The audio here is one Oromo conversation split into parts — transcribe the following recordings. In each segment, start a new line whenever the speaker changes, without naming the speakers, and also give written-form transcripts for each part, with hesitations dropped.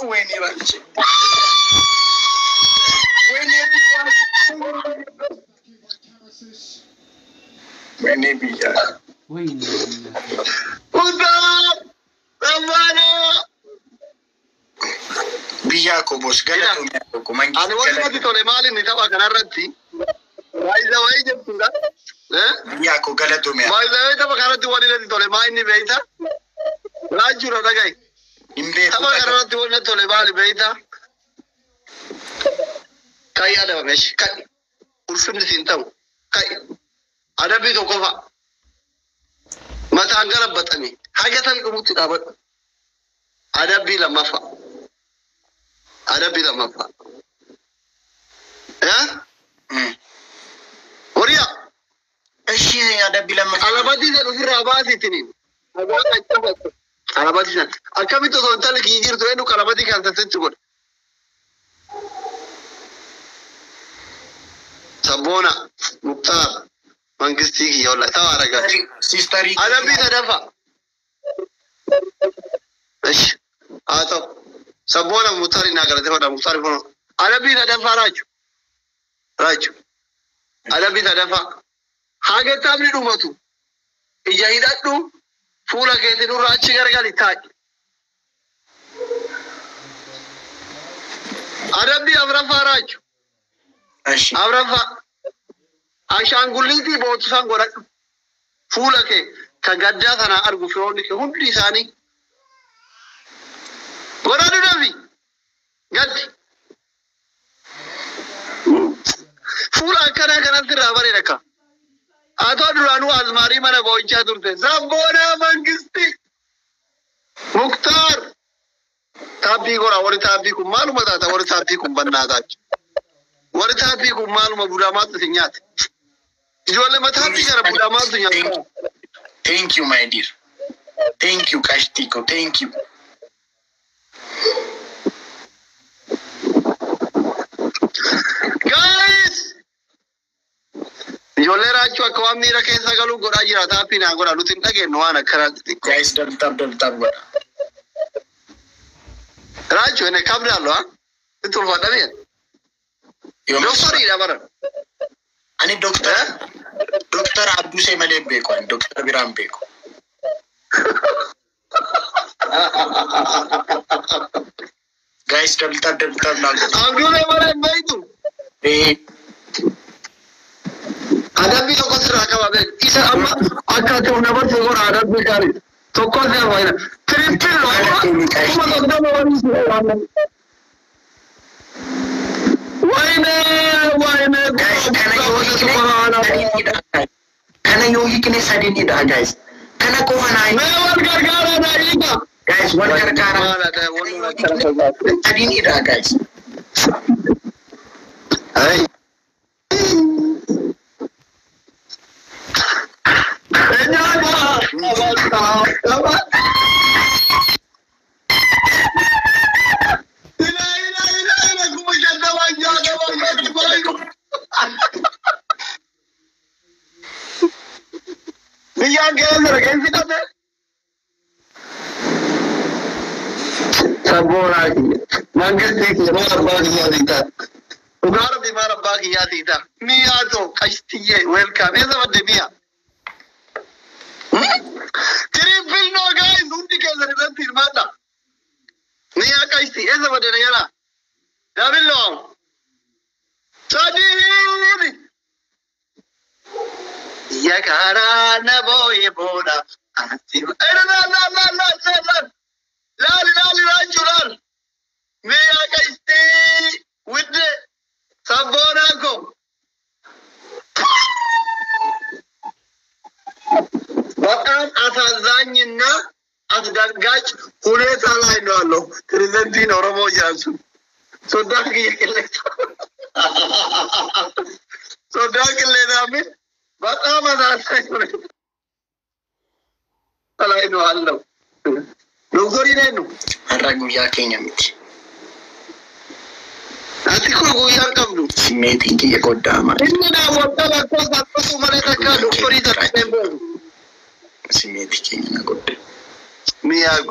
وين يرجع وين بيجا
وين
ودا أمانة
بيجاكو بوس قالتهم ياكو ما
أنا وين ما تقول مالي نتابع كنا رتي وإذا وين جبتنا
بيجاكو قالتهم يا
وإذا وين تبغى كنا تقول تقول ما إني بيتا لا جرا دقاي تبغى كنا تقول مالي بيتا كاي هذا ماشي كاي ورفن سنتو كاي هذا بيتو كفا ما تانجر بتاني حاجة تاني كم تدابر هذا بيلا ما فا هذا بيلا ما فا ها وريا
الشيء هذا بيلا ما
على بدي ده نفر عبادي تنين على بدي ده أكمل تو تنتظر كيجير تو إنه على بدي كان تنتظر سبونا مختار مانجستيكي ولا تارجع
سيستري
هذا بيتا دفع ايش هذا سبونا مختار ناقل ده مختار فلان هذا بيتا دفع راجو هذا بيتا دفع حاجة تابلي دوماتو إجاهيدات دو فولا كيسي دو راجي غرغالي تاج هذا بي أمرفا راجو
أشي
أمرفا عشان قلتي بوتسان قرأ فولا كي كجدّا ثنا أرجو فيوني كهون لساني قرأ دوني قد فولا كنا ترى بري ركا أتوا دلانو أزماري منا بوينچا دورته زبونا منجستي مختار تابي قرأ وري تابي كم معلومة تاتا وري تابي كم بنا تاج وري تابي كم معلومة برامات تسنيات جوالي ما تابي كرا برامات تسنيات
Thank you my dear thank you Kastiko thank you
guys جوالي راجو أكوام نيرا كيسا قالوا قرأ جرا تابي نا قرأ لوتين تاكي نوانا كرا
guys دب
راجو إنه كابلا لو ها تقول فادا بيا دكتور إيه دابر
أنا دكتور عبدو سيمالي بيكو دكتور بيرام بيكو guys دب
عبدو سيمالي بيكو ada bi ko sira ka babe isa amma aka to na bar ko ada bi kare to ko da wayna triple lo kuma da ma wani wayna
guys kana yogi kine sadin ida guys kana ko hana
me war gargara da ida
guys war gargara sadin ida guys
ay welcome. Is what the mia. Triple no guys. Undi ke zare ben firmata. Mia kaisti. Is what the yara. Double long. Sadi. Yakara na boy boda. La jural. Mia kaisti. With the sabona ko. በጣም አሳዛኝና አስደንጋጭ ሁኔታ ላይ ነው ያለው ፕሬዝዳንት ኦሮሞ ያንሱ ሶዳክ ለናምን በጣም አሳዛኝ ሁኔታ ላይ ነው ያለው ዶክተር ነው
አራጉ ያከኛምት
አትኮ ጉያን ቀብሉ
ስሜት እየጎዳማ
እና ወጣላ ኮሳቶ ማለት አካሉ ዶክተር ይተቀበሉ
ስሜት እየጎዳ
ሚያጎ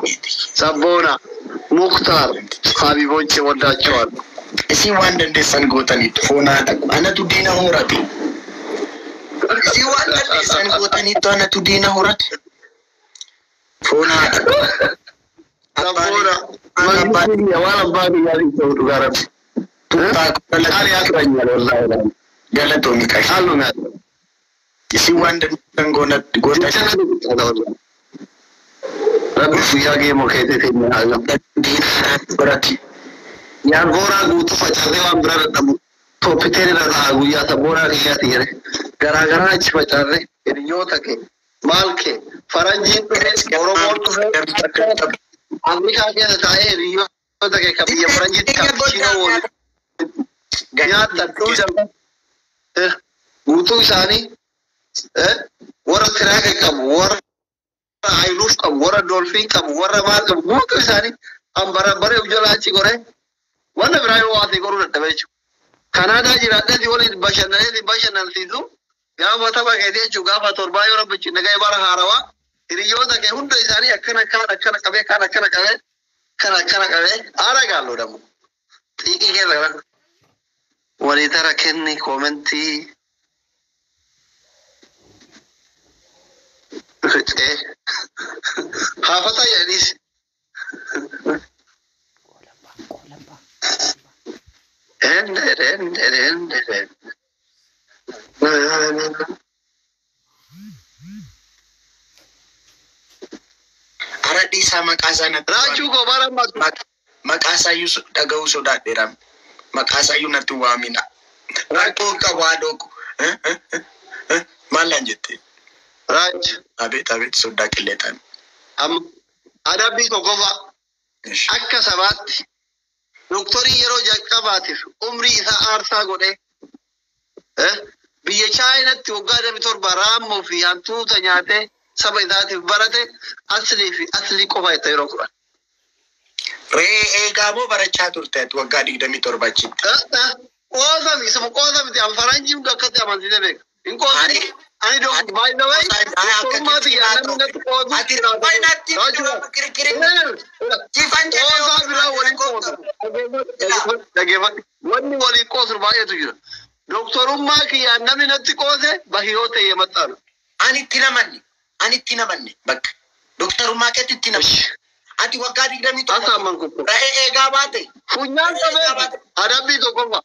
ሳቦና مختار حبيبوني وداچوال
اسي وان دي سنغوتني فونا انا تدينا هورتي اسي وان دي سنغوتني انا تدينا هورتي فونا
سبورا ما ولا بادي يالي تو غارب علي اكرني والله
غلطو ميكاي
حلو ما
اسي وان دي سنغونا غوتا
ربي فيها جيم وكيتي تيمي حاجة
براتي
يا بورا غوتو فچاده وان برا دمو تو پتيري رها غويا سبورا ريا تيري غرا غرا چ فچاده ريو تکي مال کے فرنجي اورو مول تو امريكا کے تاے ريو تکي کبي فرنجي کاپچينو وول يا تتو جم غوتو شاني ورا كراك كم ورا عيلوش كم ورا دولفين كم ورا مال كم غوتو شاني ام برابر وجلاچي غوري وانا برايو واسي غورو دبيچو كندا جيرات دي ولي باشنال تيزو يا متا باگيدي جوغا فاتور بايو رب چنگاي بار هاروا ريو دا كه هوند اساني اكنا كبه كانا كبه ارا گالو دمو تيكي کے لگا ولي تركني كومنتي حافظة يعني
Aradi sama kasana
Raju ko bara
makasa yu dagaw so da deram makasa yu natu wamina rako ka wadoko malanjete
Raj
abet so da kiletan
adabi ko gofa akka sabatti doktori yero jaqabatif umri isa arsa gode biya China ti ogada bitor baramo fi antu tanyate saba idati barate asli ko fa tayro ko
re egamo baracha turte tu ogadi da mitor bachit
ko sam ti am faranji ga kata man dine inko ani dok by the way ko ma ti ana na to ko
ati by na ti kiri ti fanje
ko bila wali ko dage wani wali ko sur ba yetu jira doktor umma ki ana na ti ko se bahiyote yematar
ani tinamanni bak doktor umma ke tinamanni ati wagadi da mitor
asa man ko
ega bate
funyan sabe adabi to ko fa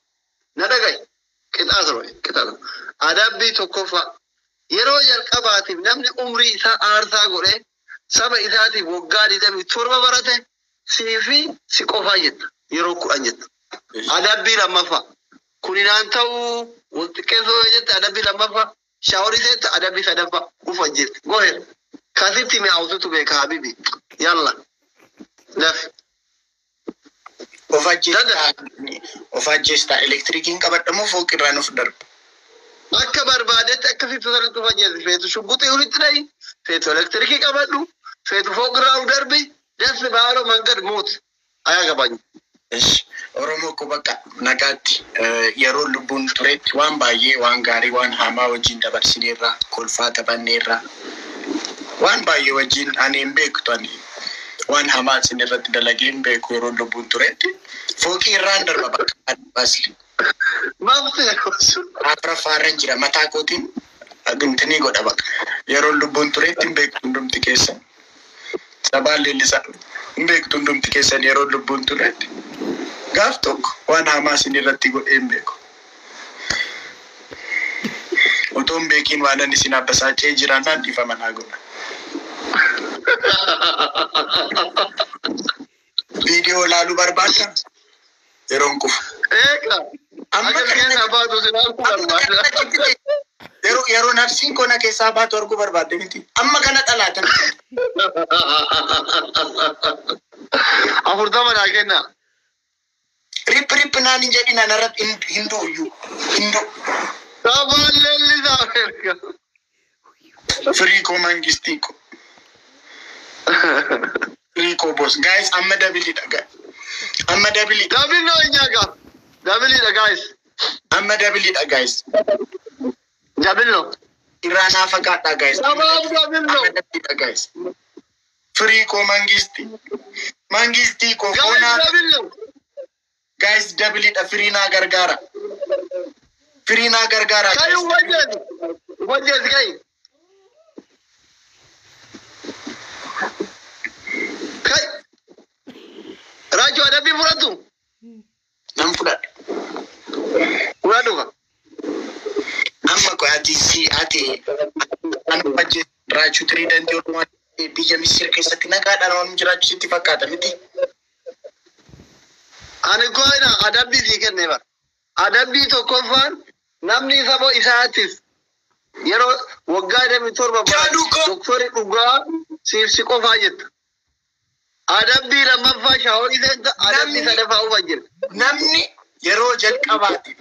na dagai kita adabi to ko fa yero jalqabaati namni umri isa arsa gore saba isaati woggaadi dami turba barate sifi sikofa jet yero ku anjet adabi lamafa kuninaan ta'u waqezo jet adabi lamafa shawari set adabi sadafa ufajet go ahead kasiti me autu be ka habibi yalla daf
ofajesta electricin qabadamo foqirran of darb
أكبر بعدت أكفي تزرع تفجر فيتو شبوتي ولد لي فيتو إلكتريكي كبادو فيتو فوق راو دربي دس بارو منقد موت أيا كباني
إيش أرومو كوبكا نقات يرول لبون تريت وان باي وان غاري وان هما وجين دبر سنيرا كل فات بنيرا وان باي وجين أني مبيك تاني وان هما سنيرا تدلعين بيك يرول لبون تريت فوقي راندر بابا باسلي
ما بتعرف
Apra faran jira mata kotin agintini goda bak yero lubun turetin be kundum tikesan sabale lisa be kundum tikesan yero lubun turet gaftok wana masini ratti go embe ko otom be kin wana ni sinabasa che jira nan difa manago video lalu barbata yeronko
eka amma kana ba to sinan
yero nafsin ko na kesa ba to argu barbade miti amma kana talatan
afurda mana kenna
rip na ni jadi na narat hindu
taballi zaferka
free ko mangistiko free ko boss guys amma dabili
dabilo nyaga dabili da guys
amma dabili da guys
dabilo
irana fakata guys
dabilo
amma dabili da guys free ko mangisti mangisti kokona guys double it Firina Gargara
kayu wajez kai Raju ada bi muratu
nam fuda
uradu
amma ko ati an baje Raju trident yo ma bija misir kesati naga daron jiraju siti fakata miti
ani ko ina adabi dikenne bar adabi to kofan namni sabo isaatis yero wagade mi torba ba doktori uga sirsi kofa jet adabi lamma shawari da adabi sadafa wajir
namni yero jalqabati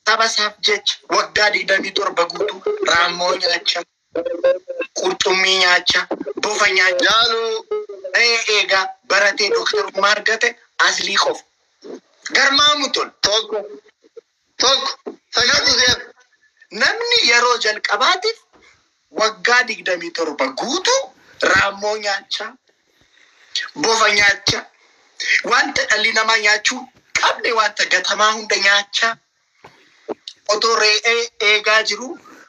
saba subject wagadi dami torba gutu ramo nyacha qurtumi nyacha bofa nyacha
jalu
ega barate doktor margate asli khof garmamutol
toko sagatu zef
namni yero jalqabati wagadi dami torba gutu ramo nyacha bofa nyacha wanta dalina ma nyachu qabde wanta gatama hunda nyacha otore ega jiru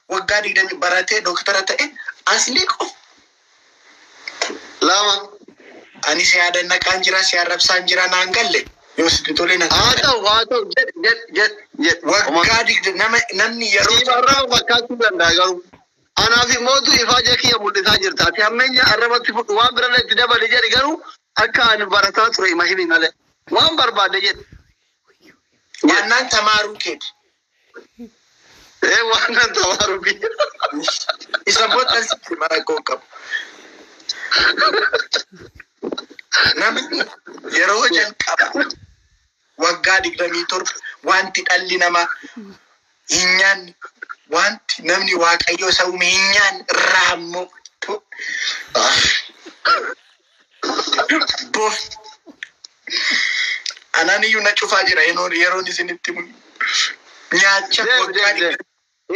wagadi dami barate doktor ta'e asli qof
lama
ani se adanna kanjira se arab sanjira nangalle yositi tole na
wato jet
wagadi namni yero
barra bakatu dandagaru ana fi modu ifaje kiya mudita jirta ti ammenya arabati fudu wa birale tidabali jeri garu akka an barata turo imahimi ngale wan barbade jet
wannan tamaru ket
wannan tamaru bi
isa botan si mara kokap namni yero jalqaba wagadi dami tor wanti dalli nama hinyan wanti namni waaqayyo sawme hinyan ramo to bof anani yuna chufa jira yero ni siniti mun nyacha wagadi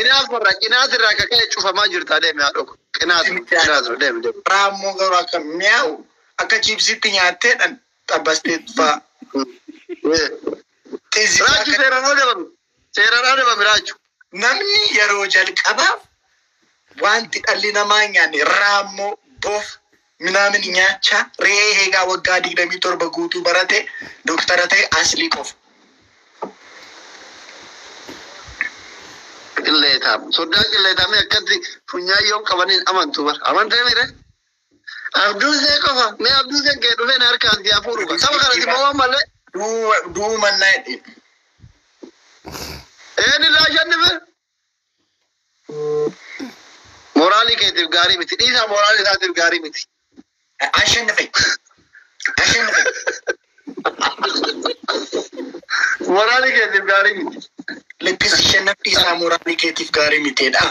ina farra ina tira ka kai chufa ma jirta dai me adoko ina dai
ramo garo ka miau aka chipsi tinyate dan tabaste fa
Raju serano de Raju
namni yero jalqaba wanti dalli nama nyaani ramo bof minamin nyacha reega wagadi dami torba gutu barate doktorate asli qof
illeta soda illeta me akati funyayo kabanin amantu bar amante mire abdul ze kofa me abdul ze ke do fen arkan dia furu ba sabara di bawa male
du man night
ni la janne be morali ke tir gari miti disa morali da tir gari miti
ashen fe
morali ke tir gari miti
lekis shenafti sa morali ke tir gari miti da